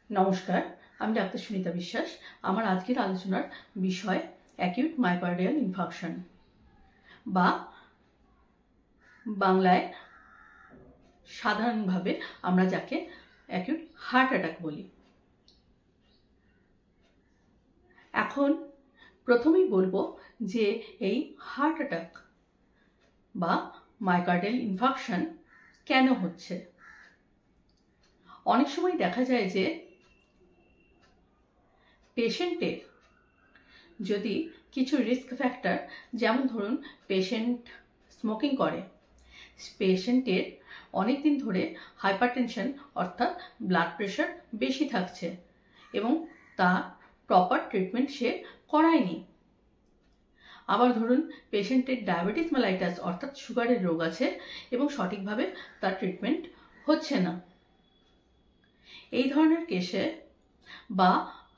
नमस्कार, আমি ডাক্তার সুনিতা বিশ্বাস। আমার আজকের আলোচনার বিষয় অ্যাকিউট মায়োকার্ডিয়াল ইনফার্কশন বা বাংলায় সাধারণভাবে আমরা যাকে অ্যাকিউট হার্ট অ্যাটাক বলি। এখন প্রথমেই বলবো যে এই হার্ট অ্যাটাক বা মায়োকার্ডিয়াল ইনফার্কশন কেন হচ্ছে। অনেক সময় দেখা যায় যে পেশেন্টের যদি কিছু রিস্ক ফ্যাক্টর, যেমন ধরুন পেশেন্ট স্মোকিং করে, পেশেন্টের অনেক দিন ধরে হাইপারটেনশন অর্থাৎ ব্লাড প্রেশার বেশি থাকছে এবং তার প্রপার ট্রিটমেন্ট সে করায়নি। আবার ধরুন পেশেন্টের ডায়াবেটিস মেলাইটাস অর্থাৎ সুগারের রোগ আছে এবং সঠিকভাবে তার ট্রিটমেন্ট হচ্ছে না। এই ধরনের কেসে বা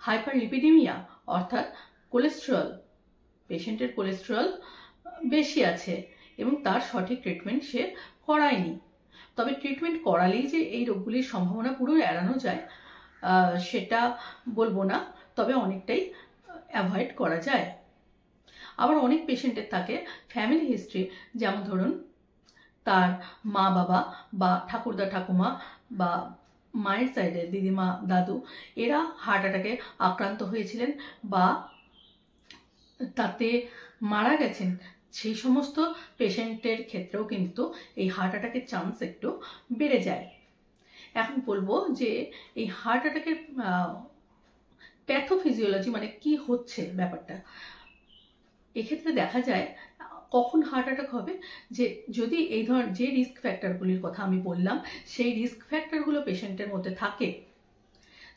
হাইপারলিপিডেমিয়া অর্থাৎ কোলেস্টেরল, পেশেন্টের কোলেস্টেরল বেশি আছে এবং তার সঠিক ট্রিটমেন্ট সে করায়নি। তবে ট্রিটমেন্ট করালেই যে এই রোগগুলির সম্ভাবনা পুরো এড়ানো যায় সেটা বলবো না, তবে অনেকটাই অ্যাভয়েড করা যায়। আবার অনেক পেশেন্টের থাকে ফ্যামিলি হিস্ট্রি, যেমন ধরুন তার মা বাবা বা ঠাকুরদা ঠাকুমা বা মায়ের সাইডে দিদিমা দাদু এরা হার্ট অ্যাটাকে আক্রান্ত হয়েছিলেন বা তাতে মারা গেছেন। সেই সমস্ত পেশেন্টের ক্ষেত্রেও কিন্তু এই হার্ট অ্যাটাকের চান্স একটু বেড়ে যায়। এখন বলবো যে এই হার্ট অ্যাটাকের প্যাথোফিজিওলজি মানে কি হচ্ছে ব্যাপারটা। এক্ষেত্রে দেখা যায় কখন হার্ট অ্যাটাক হবে, যে যদি এই ধরনের যে রিস্ক ফ্যাক্টরগুলির কথা আমি বললাম সেই রিস্ক ফ্যাক্টরগুলো পেশেন্টের মধ্যে থাকে,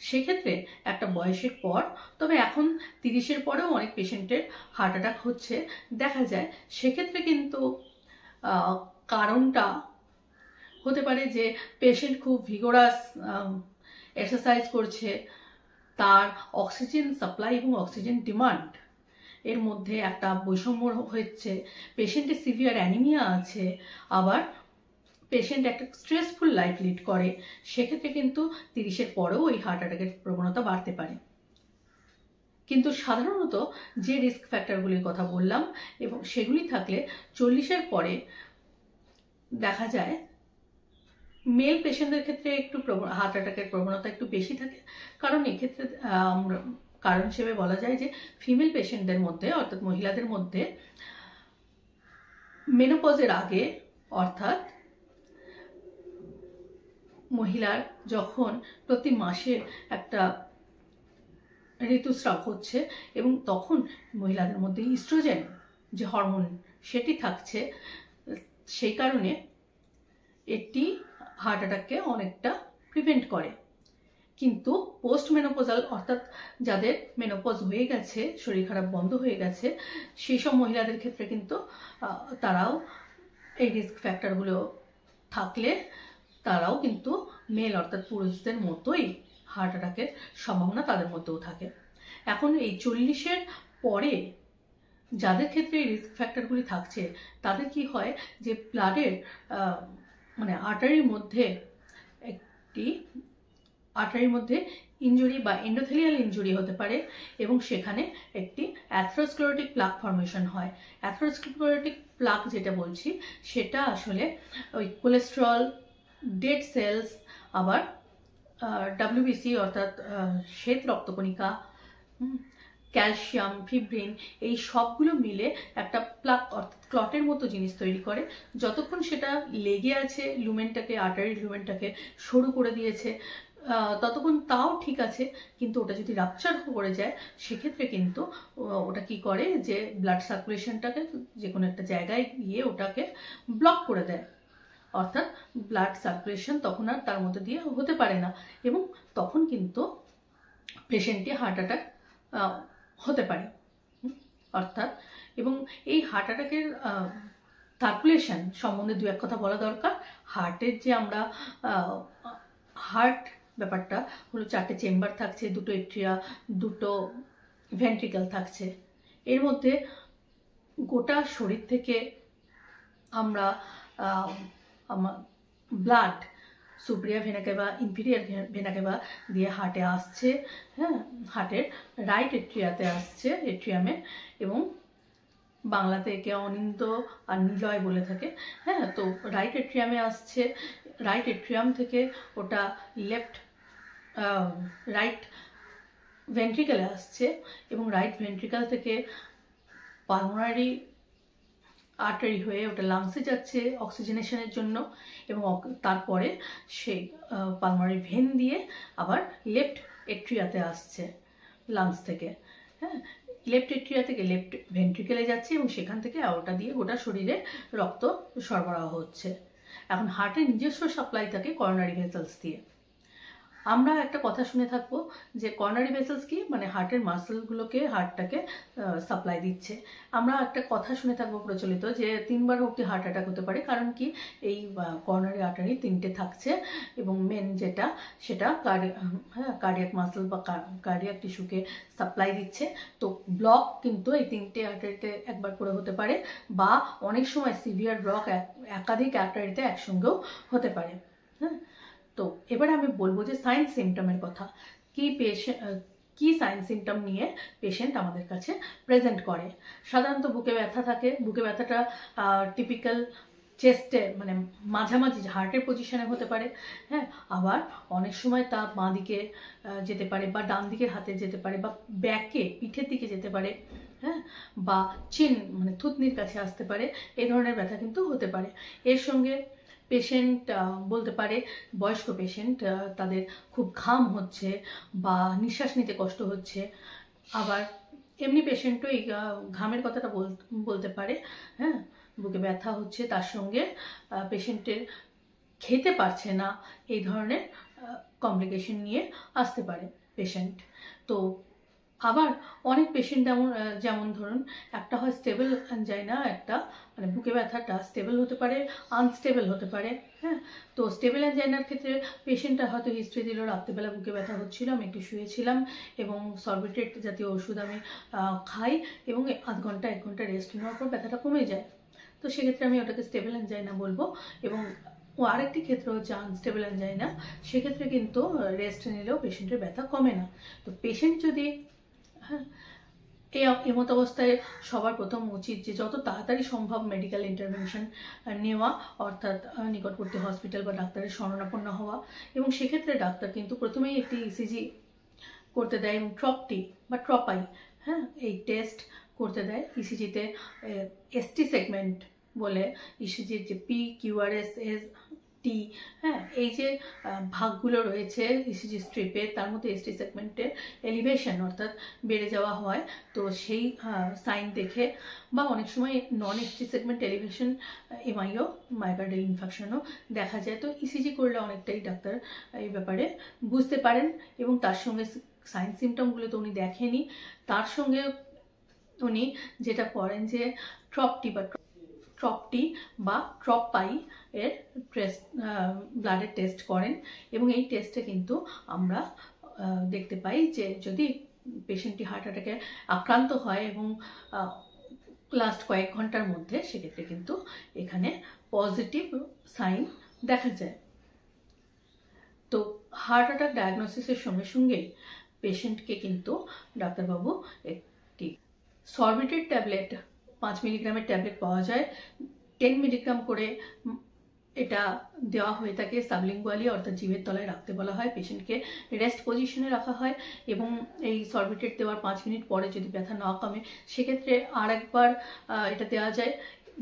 সেক্ষেত্রে একটা বয়সের পর, তবে এখন 30-এর পরেও অনেক পেশেন্টের হার্ট অ্যাটাক হচ্ছে দেখা যায়। সেক্ষেত্রে কিন্তু কারণটা হতে পারে যে পেশেন্ট খুব ভিগোরাস এক্সারসাইজ করছে, তার অক্সিজেন সাপ্লাই এবং অক্সিজেন ডিমান্ড এর মধ্যে একটা বৈষম্য হচ্ছে, পেশেন্টের সিভিয়ার অ্যানিমিয়া আছে, আবার পেশেন্ট একটা স্ট্রেসফুল লাইফ লিড করে, সেক্ষেত্রে কিন্তু 30-এর পরেও এই হার্ট অ্যাটাকের প্রবণতা বাড়তে পারে। কিন্তু সাধারণত যে রিস্ক ফ্যাক্টরগুলির কথা বললাম এবং সেগুলি থাকলে 40-এর পরে দেখা যায় মেল পেশেন্টদের ক্ষেত্রে একটু হার্ট অ্যাটাকের প্রবণতা একটু বেশি থাকে। কারণ এক্ষেত্রে কারণ হিসেবে বলা যায় যে ফিমেল পেশেন্টদের মধ্যে অর্থাৎ মহিলাদের মধ্যে মেনোপজের আগে, অর্থাৎ মহিলার যখন প্রতি মাসে একটা ঋতুস্রাব হচ্ছে এবং তখন মহিলাদের মধ্যে ইস্ট্রোজেন যে হরমোন সেটি থাকছে, সেই কারণে এটি হার্ট অ্যাটাককে অনেকটা প্রিভেন্ট করে। কিন্তু পোস্ট মেনোপজাল অর্থাৎ যাদের মেনোপজ হয়ে গেছে, শরীর খারাপ বন্ধ হয়ে গেছে, সেই সব মহিলাদের ক্ষেত্রে কিন্তু তারাও এই রিস্ক ফ্যাক্টরগুলো থাকলে তারাও কিন্তু মেল অর্থাৎ পুরুষদের মতোই হার্ট অ্যাটাকের সম্ভাবনা তাদের মধ্যেও থাকে। এখন এই 40-এর পরে যাদের ক্ষেত্রে এই রিস্ক ফ্যাক্টরগুলি থাকছে তাদের কি হয় যে ব্লাডের মানে আর্টারির মধ্যে ইনজুরি বা এন্ডোথেলিয়াল ইনজুরি হতে পারে এবং সেখানে একটি অ্যাথেরোস্ক্লেরোটিক প্লাক ফর্মেশন হয়। অ্যাথেরোস্ক্লেরোটিক প্লাক যেটা বলছি সেটা আসলে ওই কোলেস্টেরল, ডেড সেলস, আবার ডাব্লিউবিসি অর্থাৎ শ্বেত রক্তকণিকা, ক্যালসিয়াম, ফিব্রিন, এই সবগুলো মিলে একটা প্লাক অর্থাৎ ক্লটের মতো জিনিস তৈরি করে। যতক্ষণ সেটা লেগে আছে লুমেনটাকে, আর্টারি লুমেনটাকে সরু করে দিয়েছে ততক্ষণ তাও ঠিক আছে, কিন্তু ওটা যদি রাপচার করে যায় সেক্ষেত্রে কিন্তু ওটা কি করে যে ব্লাড সার্কুলেশনটাকে যে কোনো একটা জায়গায় গিয়ে ওটাকে ব্লক করে দেয়, অর্থাৎ ব্লাড সার্কুলেশন তখন আর তার মধ্যে দিয়ে হতে পারে না এবং তখন কিন্তু পেশেন্টটি হার্ট অ্যাটাক হতে পারে। অর্থাৎ এবং এই হার্ট অ্যাটাকের সার্কুলেশন সম্বন্ধে দু এক কথা বলা দরকার। হার্টের যে আমরা হার্ট ব্যাপারটা হলো 4টে চেম্বার থাকছে, 2টো এট্রিয়া, 2টো ভেন্ট্রিকল থাকছে। এর মধ্যে গোটা শরীর থেকে আমরা blood superior vena cava, inferior vena cava দিয়ে হার্টে আসছে, হ্যাঁ, হার্টের রাইট এট্রিয়াতে আসছে, এট্রিয়ামে, এবং বাংলাতে একে অনিন্দ আর নিলয় বলে থাকে, হ্যাঁ। তো রাইট এট্রিয়ামে আসছে, রাইট এট্রিয়াম থেকে ওটা রাইট ভেন্ট্রিকেলে আসছে, এবং রাইট ভেন্ট্রিকাল থেকে পালমোনারি আর্টারি হয়ে ওটা লাংসে যাচ্ছে অক্সিজেনেশনের জন্য, এবং তারপরে সেই পালমোনারি ভেন দিয়ে আবার লেফট এট্রিয়াতে আসছে লাংস থেকে, হ্যাঁ। লেফট এট্রিয়া থেকে লেফট ভেন্ট্রিকেলে যাচ্ছে, এবং সেখান থেকে ওটা দিয়ে গোটা শরীরে রক্ত সরবরাহ হচ্ছে। এখন হার্টের নিজস্ব সাপ্লাই থাকে করোনারি ভেসেলস দিয়ে। আমরা একটা কথা শুনে থাকবো যে করোনারি ভেসেলস কি, মানে হার্টের মাসেলগুলোকে, হার্টটাকে সাপ্লাই দিচ্ছে। আমরা একটা কথা শুনে থাকবো প্রচলিত যে 3বার অবধি হার্ট অ্যাটাক হতে পারে, কারণ কি এই করোনারি আর্টারি 3টে থাকছে, এবং মেন যেটা সেটা কার্ডিয়াক মাসেল বা কার্ডিয়াক টিস্যুকে সাপ্লাই দিচ্ছে। তো ব্লক কিন্তু এই 3টে আর্টারিতে একবার করে হতে পারে, বা অনেক সময় সিভিয়ার ব্লক একাধিক আর্টারিতে একসঙ্গেও হতে পারে, হ্যাঁ। তো এবারে আমি বলবো যে সাইন সিমটমের কথা, কি সাইন সিমটম নিয়ে পেশেন্ট আমাদের কাছে প্রেজেন্ট করে। সাধারণত বুকে ব্যথা থাকে, বুকে ব্যথাটা টিপিক্যাল চেস্টে, মানে মাঝামাঝি হার্টের পজিশনে হতে পারে, হ্যাঁ। আবার অনেক সময় তা বাঁ দিকে যেতে পারে, বা ডান দিকের হাতে যেতে পারে, বা ব্যাকে, পিঠের দিকে যেতে পারে, হ্যাঁ, বা চিন মানে থুতনির কাছে আসতে পারে। এই ধরনের ব্যথা কিন্তু হতে পারে। এর সঙ্গে পেশেন্ট বলতে পারে, বয়স্ক পেশেন্ট, তাদের খুব ঘাম হচ্ছে বা নিঃশ্বাস নিতে কষ্ট হচ্ছে। আবার এমনি পেশেন্টও এই ঘামের কথাটা বলতে পারে, হ্যাঁ, বুকে ব্যথা হচ্ছে, তার সঙ্গে পেশেন্টের খেতে পারছে না, এই ধরনের কমপ্লিকেশন নিয়ে আসতে পারে পেশেন্ট। তো আবার অনেক পেশেন্ট যেমন ধরুন, একটা হয় স্টেবল অ্যানজাইনা, একটা মানে বুকে ব্যথাটা স্টেবল হতে পারে, আনস্টেবল হতে পারে, হ্যাঁ। তো স্টেবল অ্যানজাইনার ক্ষেত্রে পেশেন্টটা হয়তো হিস্ট্রি দিল, রাত্রেবেলা বুকে ব্যথা হচ্ছিল, আমি একটু শুয়েছিলাম, এবং সরবিটেট জাতীয় ওষুধ আমি খাই, এবং আধ ঘন্টা 1 ঘন্টা রেস্ট নেওয়ার পর ব্যথাটা কমে যায়। তো সেক্ষেত্রে আমি ওটাকে স্টেবল অ্যানজাইনা বলবো। এবং আরেকটি ক্ষেত্র হচ্ছে আনস্টেবল অ্যানজাইনা, সেক্ষেত্রে কিন্তু রেস্ট নিলেও পেশেন্টের ব্যথা কমে না। তো পেশেন্ট যদি, হ্যাঁ, এমত অবস্থায় সবার প্রথম উচিত যে যত তাড়াতাড়ি সম্ভব মেডিকেল ইন্টারভেনশন নেওয়া, অর্থাৎ নিকটবর্তী হসপিটাল বা ডাক্তারের শরণাপন্ন হওয়া। এবং সেক্ষেত্রে ডাক্তার কিন্তু প্রথমেই একটি ইসিজি করতে দেয়, এবং ট্রপটি বা ট্রপাই, হ্যাঁ, এই টেস্ট করতে দেয়। ইসিজিতে এসটি সেগমেন্ট বলে, ইসিজির যে পি, কিউআরএস, এস, টি, হ্যাঁ, এই যে ভাগগুলো রয়েছে ইসিজি স্ট্রিপে, তার মধ্যে এসটি সেগমেন্টে এলিভেশন অর্থাৎ বেড়ে যাওয়া হয়। তো সেই সাইন দেখে, বা অনেক সময় নন এসটি সেগমেন্ট এলিভেশন, এমআইও, মায়োকার্ডিয়াল ইনফাকশনও দেখা যায়। তো ইসিজি করলে অনেকটাই ডাক্তার এই ব্যাপারে বুঝতে পারেন, এবং তার সঙ্গে সাইন সিমটমগুলো তো উনি দেখেনি, তার সঙ্গে উনি যেটা করেন যে ট্রপটি বা ট্রপাই এর ব্লাডের টেস্ট করেন। এবং এই টেস্টে কিন্তু আমরা দেখতে পাই যে যদি পেশেন্টটি হার্ট অ্যাটাকে আক্রান্ত হয় এবং লাস্ট কয়েক ঘন্টার মধ্যে, সেক্ষেত্রে কিন্তু এখানে পজিটিভ সাইন দেখা যায়। তো হার্ট অ্যাটাক ডায়াগনোসিসের সঙ্গে সঙ্গেই পেশেন্টকে কিন্তু ডাক্তারবাবু একটি সরবিটেট ট্যাবলেট, 5 মিলিগ্রামের ট্যাবলেট পাওয়া যায়, 10 মিলিগ্রাম করে এটা দেওয়া হয়ে থাকে সাবলিঙ্গুয়ালি, অর্থাৎ জিভের তলায় রাখতে বলা হয়। পেশেন্টকে রেস্ট পজিশনে রাখা হয়, এবং এই সরবিটেট দেওয়ার 5 মিনিট পরে যদি ব্যথা না কমে, সেক্ষেত্রে আরেকবার এটা দেওয়া যায়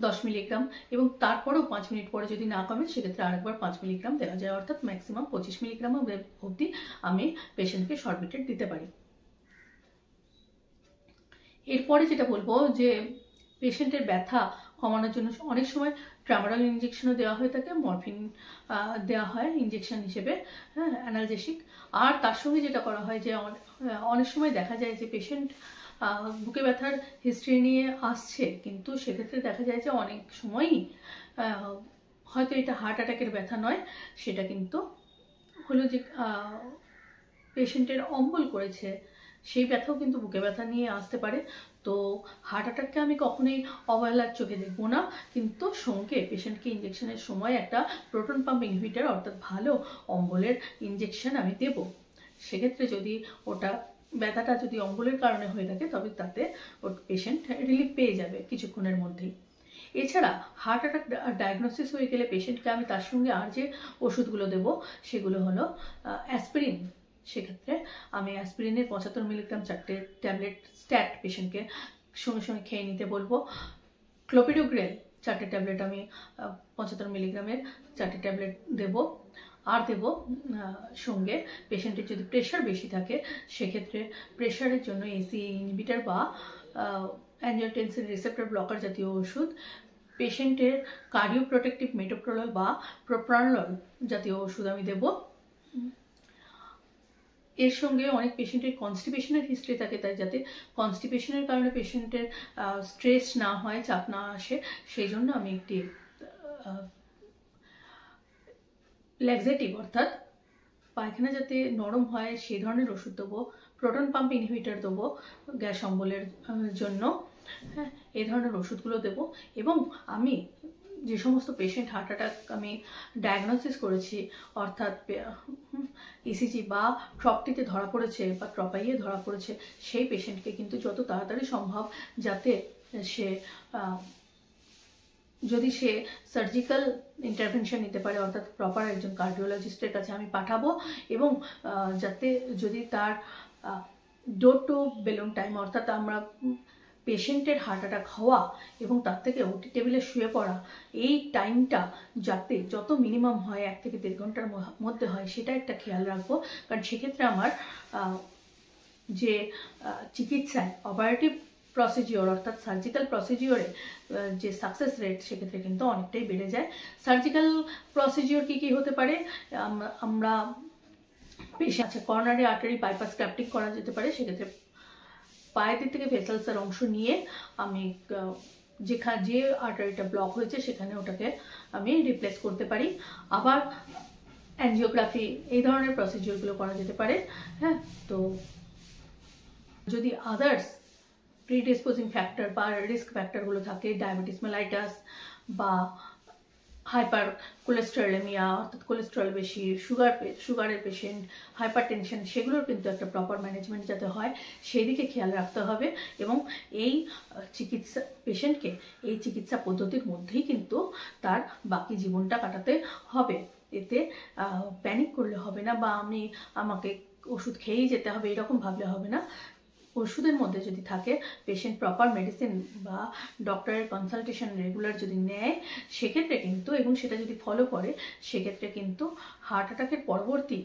10 মিলিগ্রাম, এবং তারপরেও 5 মিনিট পরে যদি না কমে, সেক্ষেত্রে আরেকবার 5 মিলিগ্রাম দেওয়া যায়, অর্থাৎ ম্যাক্সিমাম 25 মিলিগ্রাম অবধি আমি পেশেন্টকে সরবিটেট দিতে পারি। এরপরে যেটা বলবো যে পেশেন্টের ব্যথা কমানোর জন্য অনেক সময় ট্রামাডল ইঞ্জেকশনও দেওয়া হয়ে থাকে, মরফিন দেওয়া হয় ইঞ্জেকশন হিসেবে, হ্যাঁ, অ্যানালজেসিক। আর তার সঙ্গে যেটা করা হয় যে অনেক সময় দেখা যায় যে পেশেন্ট বুকে ব্যথার হিস্ট্রি নিয়ে আসছে, কিন্তু সেক্ষেত্রে দেখা যায় যে অনেক সময়ই হয়তো এটা হার্ট অ্যাটাকের ব্যথা নয়, সেটা কিন্তু হলো যে পেশেন্টের অম্বল করেছে, সেই ব্যথাও কিন্তু বুকে ব্যথা নিয়ে আসতে পারে। তো হার্ট অ্যাটাককে আমি কখনোই অবহেলার চোখে দেখবো না, কিন্তু সঙ্গে পেশেন্টকে ইঞ্জেকশনের সময় একটা প্রোটন পাম্প ইনহিবিটর অর্থাৎ ভালো অম্বলের ইঞ্জেকশন আমি দেব। সেক্ষেত্রে যদি ওটা ব্যথাটা যদি অম্বলের কারণে হয়ে থাকে তবে তাতে ওর পেশেন্ট রিলিফ পেয়ে যাবে কিছুক্ষণের মধ্যেই। এছাড়া হার্ট অ্যাটাক ডায়াগনোসিস হয়ে গেলে পেশেন্টকে আমি তার সঙ্গে আর যে ওষুধগুলো দেব সেগুলো হলো অ্যাসপিরিন। সেক্ষেত্রে আমি অ্যাসপিরিনের 75 মিলিগ্রাম 4টে ট্যাবলেট স্ট্যাট পেশেন্টকে সঙ্গে সঙ্গে খেয়ে নিতে বলবো। ক্লোপিডোগ্রেল 4টে ট্যাবলেট আমি 75 মিলিগ্রামের 4টে ট্যাবলেট দেব। আর দেব সঙ্গে পেশেন্টের যদি প্রেশার বেশি থাকে সেক্ষেত্রে প্রেশারের জন্য এসি ইনহিবিটর বা অ্যাঞ্জিওটেনসিন রিসেপ্টর ব্লকার জাতীয় ওষুধ, পেশেন্টের কার্ডিও প্রোটেক্টিভ মেটোপ্রোলল বা প্রোপ্রানোলল জাতীয় ওষুধ আমি দেব। এর সঙ্গে অনেক পেশেন্টের কনস্টিপেশনের হিস্ট্রি থাকে, তাই যাতে কনস্টিপেশনের কারণে পেশেন্টের স্ট্রেস না হয়, চাপ না আসে, সেই জন্য আমি একটি ল্যাক্সেটিভ অর্থাৎ পায়খানা যাতে নরম হয় সেই ধরনের ওষুধ দেবো। প্রোটন পাম্প ইনহিবিটর দেবো গ্যাস অম্বলের জন্য। হ্যাঁ, এই ধরনের ওষুধগুলো দেবো। এবং আমি যে সমস্ত পেশেন্ট হার্ট অ্যাটাক আমি ডায়াগনোসিস করেছি অর্থাৎ ইসিজি বা ট্রপটিতে ধরা পড়েছে বা ট্রপাইয়ে ধরা পড়েছে, সেই পেশেন্টকে কিন্তু যত তাড়াতাড়ি সম্ভব যাতে সে যদি সে সার্জিক্যাল ইন্টারভেনশন নিতে পারে অর্থাৎ প্রপার একজন কার্ডিওলজিস্টের কাছে আমি পাঠাবো। এবং যাতে যদি তার ডোর টু বেলুন টাইম অর্থাৎ আমরা পেশেন্টের হার্ট অ্যাটাক হওয়া এবং তার থেকে ওটি টেবিলে শুয়ে পড়া এই টাইমটা যাতে যত মিনিমাম হয় 1 থেকে 1.5 ঘন্টার মধ্যে হয় সেটা একটা খেয়াল রাখবো। কারণ সেক্ষেত্রে আমার যে চিকিৎসায় অপারেটিভ প্রসিজিওর অর্থাৎ সার্জিক্যাল প্রসিজিওরে যে সাকসেস রেট সেক্ষেত্রে কিন্তু অনেকটাই বেড়ে যায়। সার্জিক্যাল প্রসিজিওর কী হতে পারে, আমরা পেশেন্ট কর্নারি আর্টারি বাইপাস ক্যাপটিং করা যেতে পারে। সেক্ষেত্রে পায়ের দিক থেকে ভেসেলসের অংশ নিয়ে আমি যে আর্টারিটা ব্লক হয়েছে সেখানে ওটাকে আমি রিপ্লেস করতে পারি। আবার অ্যাঞ্জিওগ্রাফি এই ধরনের প্রসিজিওরগুলো করা যেতে পারে। হ্যাঁ, তো যদি আদার্স প্রিডিসপোজিং ফ্যাক্টর বা রিস্ক ফ্যাক্টরগুলো থাকে, ডায়াবেটিস মেলাইটাস বা হাইপার কোলেস্টেরলেমিয়া অর্থাৎ কোলেস্টেরল বেশি, সুগারের পেশেন্ট, হাইপার টেনশন, সেগুলোর কিন্তু একটা প্রপার ম্যানেজমেন্ট যাতে হয় সেই দিকে খেয়াল রাখতে হবে। এবং এই চিকিৎসা পেশেন্টকে এই চিকিৎসা পদ্ধতির মধ্যেই কিন্তু তার বাকি জীবনটা কাটাতে হবে। এতে প্যানিক করলে হবে না বা আমাকে ওষুধ খেয়েই যেতে হবে এরকম ভাবলে হবে না। ওষুধের মধ্যে যদি থাকে পেশেন্ট প্রপার মেডিসিন বা ডক্টরের কনসালটেশন রেগুলার যদি নেয় সেক্ষেত্রে কিন্তু এবং সেটা যদি ফলো করে সেক্ষেত্রে কিন্তু হার্ট অ্যাটাকের পরবর্তী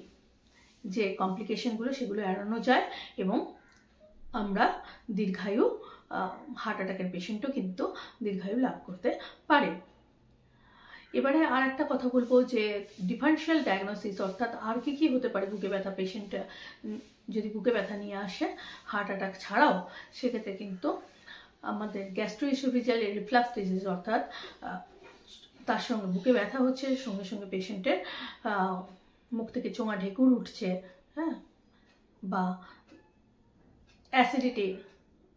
যে কমপ্লিকেশনগুলো সেগুলো এড়ানো যায় এবং আমরা দীর্ঘায়ু হার্ট অ্যাটাকের পেশেন্টও কিন্তু দীর্ঘায়ু লাভ করতে পারে। এবারে আর একটা কথা বলবো যে ডিফারেনশিয়াল ডায়াগনোসিস অর্থাৎ আর কি হতে পারে বুকে ব্যথা পেশেন্ট যদি বুকে ব্যথা নিয়ে আসে হার্ট অ্যাটাক ছাড়াও, সেক্ষেত্রে কিন্তু আমাদের গ্যাস্ট্রোইসোফেজিয়াল রিফ্লাক্স ডিজিজ অর্থাৎ তার সঙ্গে বুকে ব্যথা হচ্ছে সঙ্গে সঙ্গে পেশেন্টের মুখ থেকে চোঙা ঢেকুর উঠছে, হ্যাঁ, বা অ্যাসিডিটি,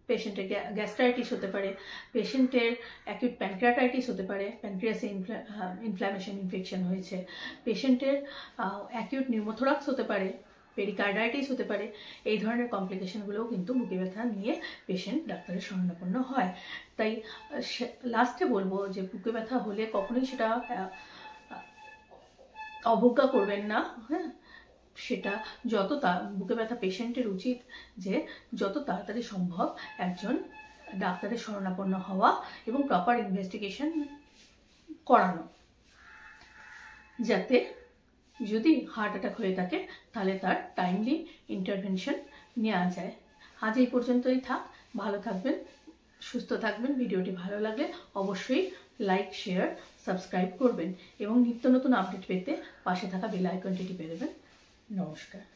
পেশেন্টের গ্যাস্ট্রাইটিস হতে পারে, পেশেন্টের অ্যাকিউট প্যানক্রিয়াটাইটিস হতে পারে, প্যানক্রিয়াসে ইনফ্ল্যামেশন ইনফেকশন হয়েছে, পেশেন্টের অ্যাকিউট নিউমোথোরাক্স হতে পারে, পেরিকার্ডাইটিস হতে পারে। এই ধরনের কমপ্লিকেশনগুলোও কিন্তু বুকে ব্যথা নিয়ে পেশেন্ট ডাক্তারের শরণাপন্ন হয়। তাই লাস্টে বলবো যে বুকে ব্যথা হলে কখনোই সেটা অবজ্ঞা করবেন না। হ্যাঁ, সেটা বুকে ব্যথা পেশেন্টের উচিত যে যত তাড়াতাড়ি সম্ভব একজন ডাক্তারের শরণাপন্ন হওয়া এবং প্রপার ইনভেস্টিগেশন করানো, যাতে যদি হার্ট অ্যাটাক হয়ে থাকে তাহলে তার টাইমলি ইন্টারভেনশন নেওয়া যায়। আজ এই পর্যন্তই থাক। ভালো থাকবেন, সুস্থ থাকবেন। ভিডিওটি ভালো লাগলে অবশ্যই লাইক, শেয়ার, সাবস্ক্রাইব করবেন এবং নিত্য নতুন আপডেট পেতে পাশে থাকা বেল আইকনটি টিপে দেবেন। নমস্কার।